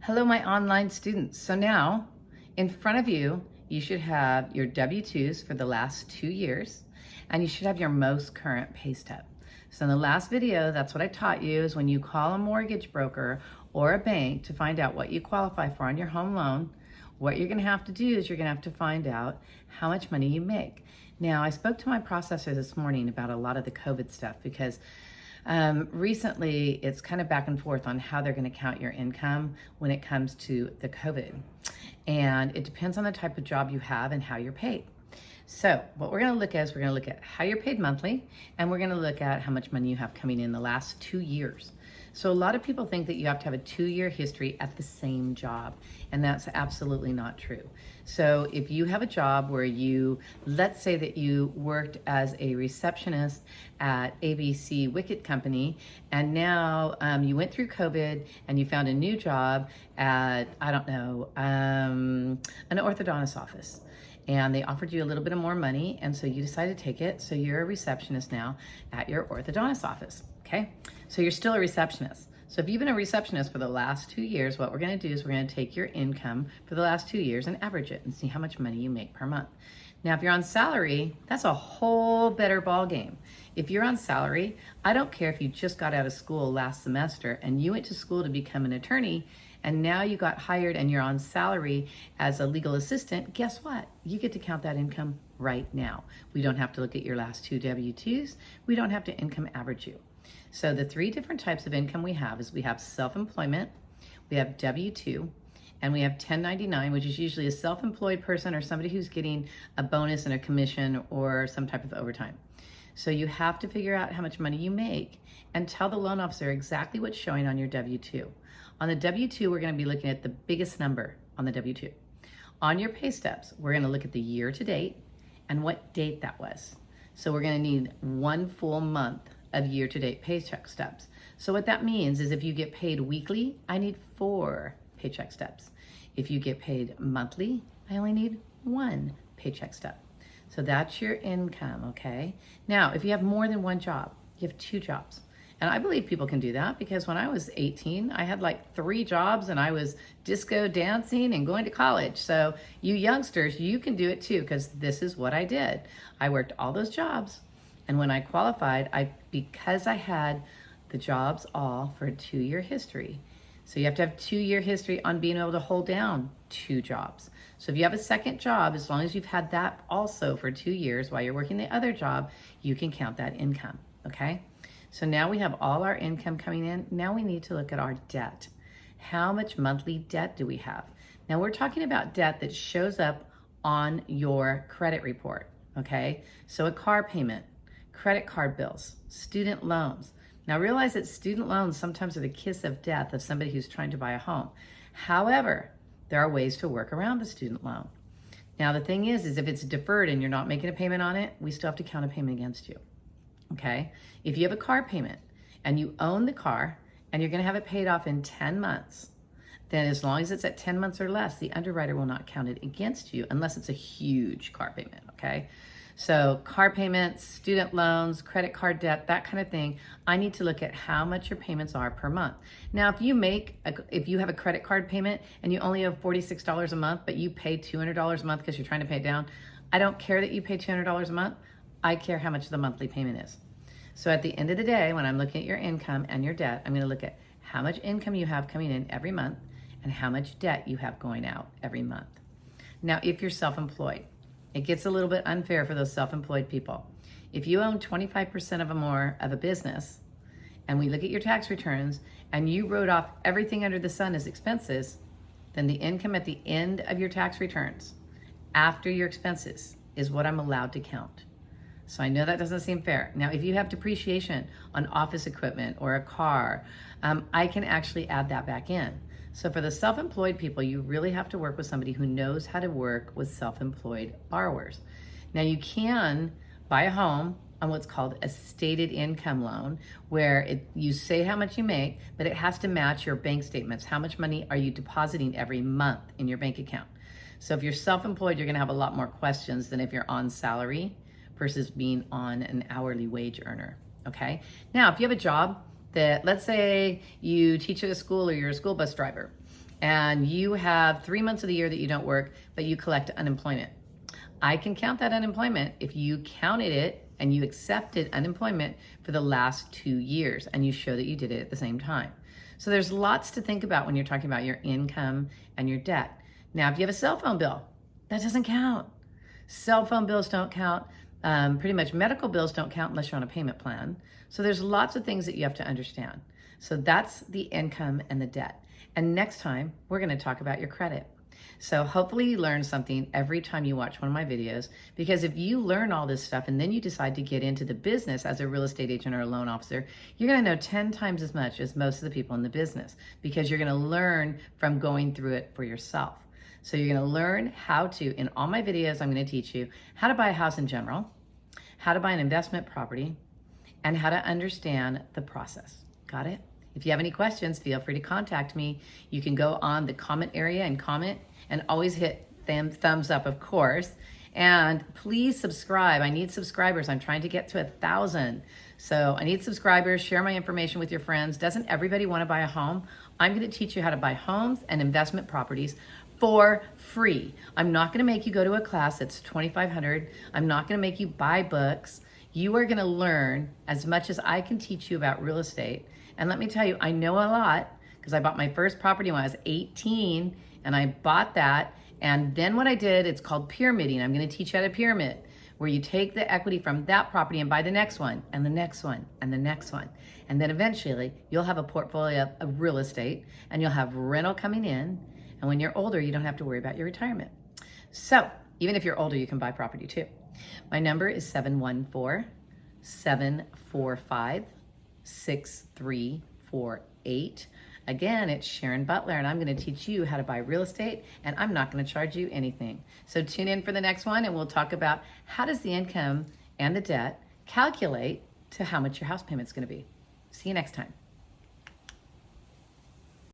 Hello, my online students. So now in front of you, you should have your W-2s for the last 2 years, and you should have your most current pay stub. So in the last video, that's what I taught you is when you call a mortgage broker or a bank to find out what you qualify for on your home loan, what you're gonna have to do is you're gonna have to find out how much money you make. Now, I spoke to my processor this morning about a lot of the COVID stuff because recently, it's kind of back and forth on how they're going to count your income when it comes to the COVID. And it depends on the type of job you have and how you're paid. So what we're going to look at is we're going to look at how you're paid monthly, and we're going to look at how much money you have coming in the last 2 years. So a lot of people think that you have to have a 2-year history at the same job, and that's absolutely not true. So if you have a job where let's say that you worked as a receptionist at ABC Wicket Company, and now you went through COVID and you found a new job at, I don't know, an orthodontist office. And they offered you a little bit of more money, and so you decided to take it. So you're a receptionist now at your orthodontist office, okay? So you're still a receptionist. So if you've been a receptionist for the last 2 years, what we're gonna do is we're gonna take your income for the last 2 years and average it and see how much money you make per month. Now, if you're on salary, that's a whole better ball game. If you're on salary, I don't care if you just got out of school last semester and you went to school to become an attorney, and now you got hired and you're on salary as a legal assistant, guess what? You get to count that income right now. We don't have to look at your last 2 W-2s. We don't have to income average you. So the 3 different types of income we have is we have self-employment, we have W-2, and we have 1099, which is usually a self-employed person or somebody who's getting a bonus and a commission or some type of overtime. So you have to figure out how much money you make and tell the loan officer exactly what's showing on your W-2. On the W-2, we're going to be looking at the biggest number on the W-2. On your pay stubs, we're going to look at the year to date and what date that was. So we're going to need 1 full month of year to date paycheck stubs. So what that means is if you get paid weekly, I need 4 paycheck stubs. If you get paid monthly, I only need 1 paycheck stub. So that's your income, okay? Now, if you have more than 1 job, you have 2 jobs. And I believe people can do that because when I was 18, I had like 3 jobs and I was disco dancing and going to college. So you youngsters, you can do it too because this is what I did. I worked all those jobs, and when I qualified, because I had the jobs all for a 2-year history. So you have to have 2-year history on being able to hold down 2 jobs. So if you have a second job, as long as you've had that also for 2 years while you're working the other job, you can count that income, okay? So now we have all our income coming in. Now we need to look at our debt. How much monthly debt do we have? Now we're talking about debt that shows up on your credit report, okay? So a car payment, credit card bills, student loans. Now realize that student loans sometimes are the kiss of death of somebody who's trying to buy a home. However, there are ways to work around the student loan. Now the thing is if it's deferred and you're not making a payment on it, we still have to count a payment against you. Okay, if you have a car payment and you own the car and you're going to have it paid off in 10 months, then as long as it's at 10 months or less, the underwriter will not count it against you unless it's a huge car payment, okay? So car payments, student loans, credit card debt, that kind of thing, I need to look at how much your payments are per month. Now, if you have a credit card payment and you only have $46 a month, but you pay $200 a month because you're trying to pay it down, I don't care that you pay $200 a month. I care how much the monthly payment is. So at the end of the day, when I'm looking at your income and your debt, I'm going to look at how much income you have coming in every month and how much debt you have going out every month. Now, if you're self-employed, it gets a little bit unfair for those self-employed people. If you own 25% of a business, and we look at your tax returns, and you wrote off everything under the sun as expenses, then the income at the end of your tax returns, after your expenses, is what I'm allowed to count. So I know that doesn't seem fair. Now, if you have depreciation on office equipment or a car, I can actually add that back in. So for the self-employed people, you really have to work with somebody who knows how to work with self-employed borrowers. Now, you can buy a home on what's called a stated income loan, where you say how much you make, but it has to match your bank statements. How much money are you depositing every month in your bank account? So if you're self-employed, you're gonna have a lot more questions than if you're on salary versus being on an hourly wage earner, okay? Now, if you have a job that, let's say you teach at a school or you're a school bus driver and you have 3 months of the year that you don't work, but you collect unemployment. I can count that unemployment if you counted it and you accepted unemployment for the last 2 years and you show that you did it at the same time. So there's lots to think about when you're talking about your income and your debt. Now, if you have a cell phone bill, that doesn't count. Cell phone bills don't count. Pretty much medical bills don't count unless you're on a payment plan. So there's lots of things that you have to understand. So that's the income and the debt. And next time, we're going to talk about your credit. So hopefully you learn something every time you watch one of my videos, because if you learn all this stuff and then you decide to get into the business as a real estate agent or a loan officer, you're going to know 10 times as much as most of the people in the business, because you're going to learn from going through it for yourself. So you're going to learn how to, in all my videos, I'm going to teach you how to buy a house in general, how to buy an investment property, and how to understand the process. Got it? If you have any questions, feel free to contact me. You can go on the comment area and comment, and always hit thumbs up, of course. And please subscribe. I need subscribers. I'm trying to get to 1,000. So I need subscribers. Share my information with your friends. Doesn't everybody want to buy a home? I'm going to teach you how to buy homes and investment properties for free. I'm not going to make you go to a class that's $2,500. I'm not going to make you buy books. You are going to learn as much as I can teach you about real estate. And let me tell you, I know a lot because I bought my first property when I was 18, and I bought that. And then what I did, it's called pyramiding. I'm going to teach you how to pyramid, where you take the equity from that property and buy the next one and the next one and the next one. And then eventually you'll have a portfolio of real estate and you'll have rental coming in. And when you're older, you don't have to worry about your retirement. So even if you're older, you can buy property too. My number is 714-745-6348. Again, it's Sharon Butler, and I'm going to teach you how to buy real estate, and I'm not going to charge you anything. So tune in for the next one, and we'll talk about how does the income and the debt calculate to how much your house payment's going to be. See you next time.